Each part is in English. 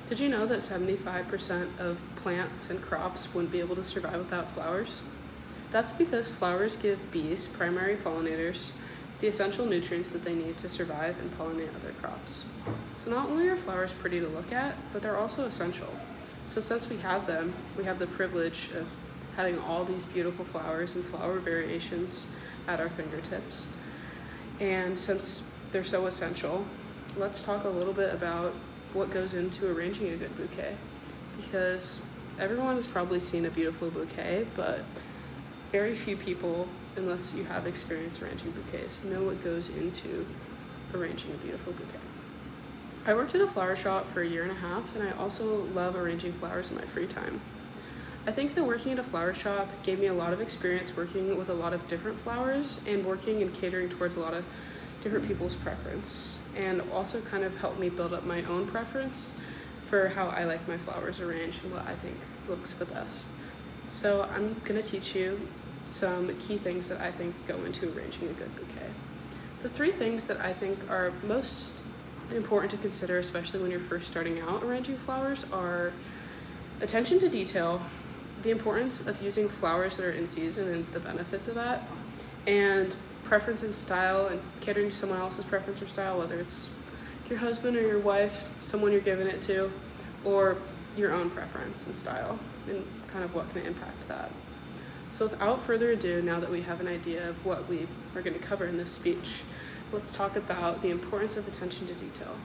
Did you know that 75% of plants and crops wouldn't be able to survive without flowers? That's because flowers give bees, primary pollinators, the essential nutrients that they need to survive and pollinate other crops. So not only are flowers pretty to look at, but they're also essential. So since we have them, we have the privilege of having all these beautiful flowers and flower variations at our fingertips. And since they're so essential, let's talk a little bit about what goes into arranging a good bouquet, because everyone has probably seen a beautiful bouquet, but very few people, unless you have experience arranging bouquets, know what goes into arranging a beautiful bouquet. I worked at a flower shop for 1.5 years, and I also love arranging flowers in my free time. I think that working at a flower shop gave me a lot of experience working with a lot of different flowers and working and catering towards a lot of different people's preference, and also kind of helped me build up my own preference for how I like my flowers arranged and what I think looks the best. So I'm gonna teach you some key things that I think go into arranging a good bouquet. The 3 things that I think are most important to consider, especially when you're first starting out arranging flowers, are attention to detail, the importance of using flowers that are in season and the benefits of that, and preference and style and catering to someone else's preference or style, whether it's your husband or your wife, someone you're giving it to, or your own preference and style, and kind of what can impact that. So without further ado, now that we have an idea of what we are going to cover in this speech, let's talk about the importance of attention to detail.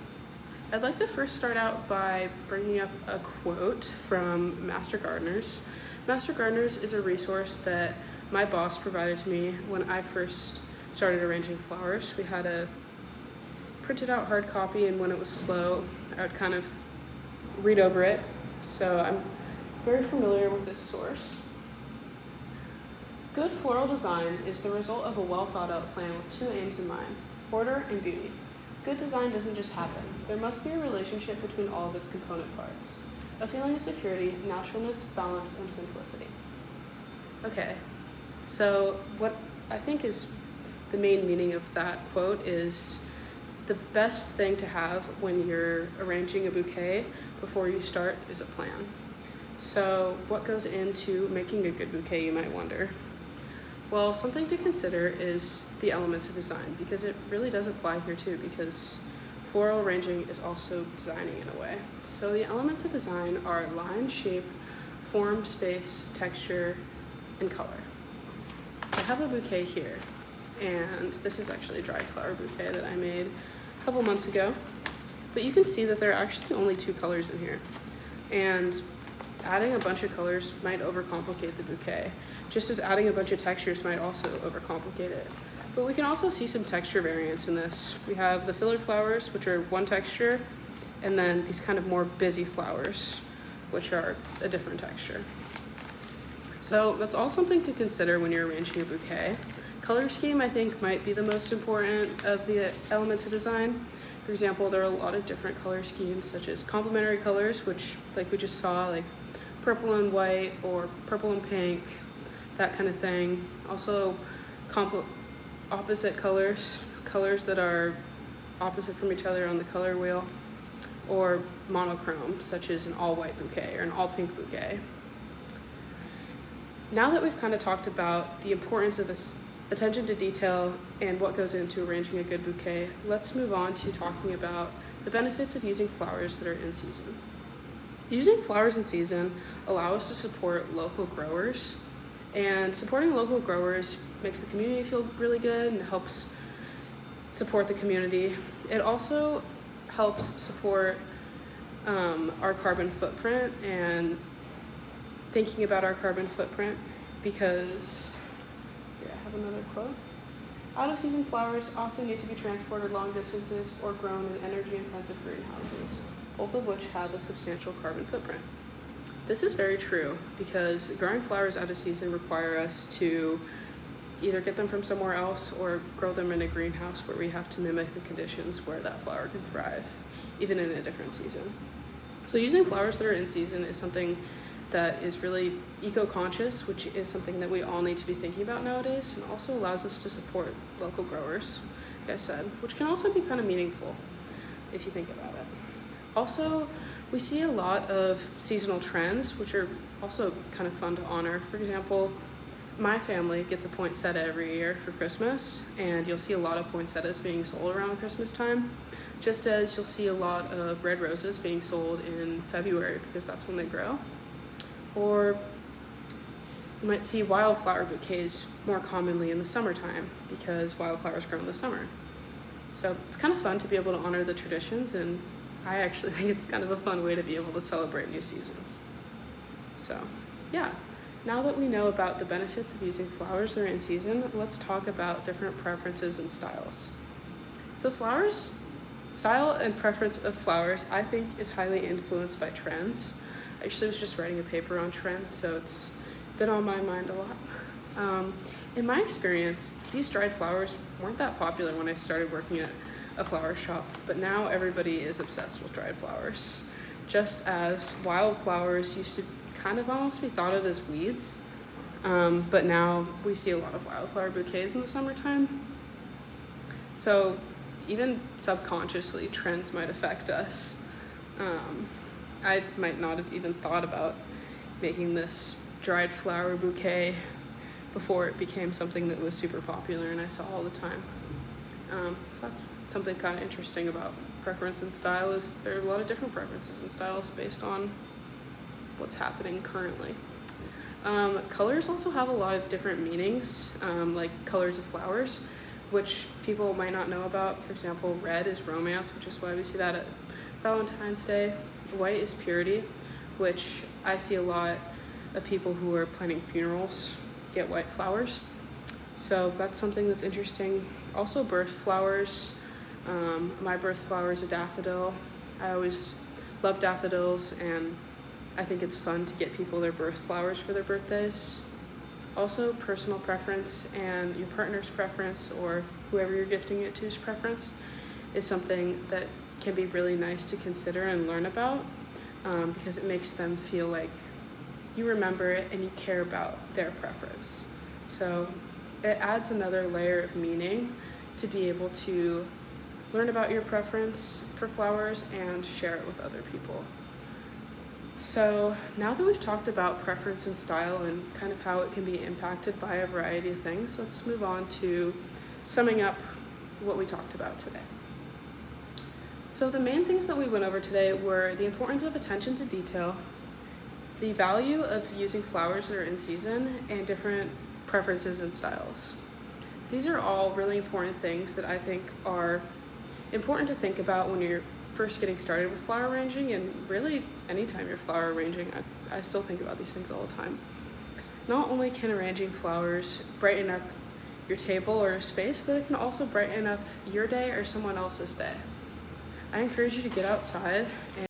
I'd like to first start out by bringing up a quote from Master Gardeners. Master Gardeners is a resource that my boss provided to me when I first started arranging flowers. We had a printed out hard copy, and when it was slow, I would kind of read over it. So I'm very familiar with this source. Good floral design is the result of a well thought out plan with 2 aims in mind: order and beauty. Good design doesn't just happen. There must be a relationship between all of its component parts. A feeling of security, naturalness, balance, and simplicity. Okay, so what I think is the main meaning of that quote is the best thing to have when you're arranging a bouquet before you start is a plan. So what goes into making a good bouquet, you might wonder? Well, something to consider is the elements of design, because it really does apply here too, because floral arranging is also designing in a way. So the elements of design are line, shape, form, space, texture, and color. I have a bouquet here, and this is actually a dried flower bouquet that I made a couple months ago. But you can see that there are actually only 2 colors in here, and adding a bunch of colors might overcomplicate the bouquet, just as adding a bunch of textures might also overcomplicate it. But we can also see some texture variance in this. We have the filler flowers, which are one texture, and then these kind of more busy flowers, which are a different texture. So that's all something to consider when you're arranging a bouquet. Color scheme, I think, might be the most important of the elements of design. For example, there are a lot of different color schemes, such as complementary colors, which, like we just saw, like purple and white or purple and pink, that kind of thing. Also, opposite colors that are opposite from each other on the color wheel, or monochrome, such as an all-white bouquet or an all-pink bouquet. Now that we've kind of talked about the importance of attention to detail and what goes into arranging a good bouquet, let's move on to talking about the benefits of using flowers that are in season. Using flowers in season allow us to support local growers, and supporting local growers makes the community feel really good and helps support the community. It also helps support our carbon footprint and thinking about our carbon footprint, because here I have another quote. Out of season flowers often need to be transported long distances or grown in energy intensive greenhouses, both of which have a substantial carbon footprint. This is very true, because growing flowers out of season require us to either get them from somewhere else or grow them in a greenhouse where we have to mimic the conditions where that flower can thrive, even in a different season. So using flowers that are in season is something that is really eco-conscious, which is something that we all need to be thinking about nowadays, and also allows us to support local growers, like I said, which can also be kind of meaningful if you think about it. Also, we see a lot of seasonal trends, which are also kind of fun to honor. For example, my family gets a poinsettia every year for Christmas, and you'll see a lot of poinsettias being sold around Christmas time, just as you'll see a lot of red roses being sold in February because that's when they grow. Or you might see wildflower bouquets more commonly in the summertime because wildflowers grow in the summer. So it's kind of fun to be able to honor the traditions, and I actually think it's kind of a fun way to be able to celebrate new seasons. So, yeah. Now that we know about the benefits of using flowers that are in season, let's talk about different preferences and styles. So flowers, style and preference of flowers, I think is highly influenced by trends. I actually was just writing a paper on trends, so it's been on my mind a lot. In my experience, these dried flowers weren't that popular when I started working at a flower shop, but now everybody is obsessed with dried flowers. Just as wildflowers used to kind of almost be thought of as weeds, but now we see a lot of wildflower bouquets in the summertime. So even subconsciously, trends might affect us. I might not have even thought about making this dried flower bouquet before it became something that was super popular and I saw all the time. That's something kind of interesting about preference and style, is there are a lot of different preferences and styles based on what's happening currently. Colors also have a lot of different meanings, like colors of flowers, which people might not know about. For example, red is romance, which is why we see that at Valentine's Day. White is purity, which I see a lot of people who are planning funerals get white flowers. So that's something that's interesting. Also birth flowers. My birth flower is a daffodil. I always love daffodils, and I think it's fun to get people their birth flowers for their birthdays. Also, personal preference and your partner's preference, or whoever you're gifting it to's preference, is something that can be really nice to consider and learn about, because it makes them feel like you remember it and you care about their preference. So it adds another layer of meaning to be able to learn about your preference for flowers and share it with other people. So now that we've talked about preference and style and kind of how it can be impacted by a variety of things, let's move on to summing up what we talked about today. So the main things that we went over today were the importance of attention to detail, the value of using flowers that are in season, and different preferences and styles. These are all really important things that I think are important to think about when you're first getting started with flower arranging, and really anytime you're flower arranging. I still think about these things all the time. Not only can arranging flowers brighten up your table or a space, but it can also brighten up your day or someone else's day. I encourage you to get outside and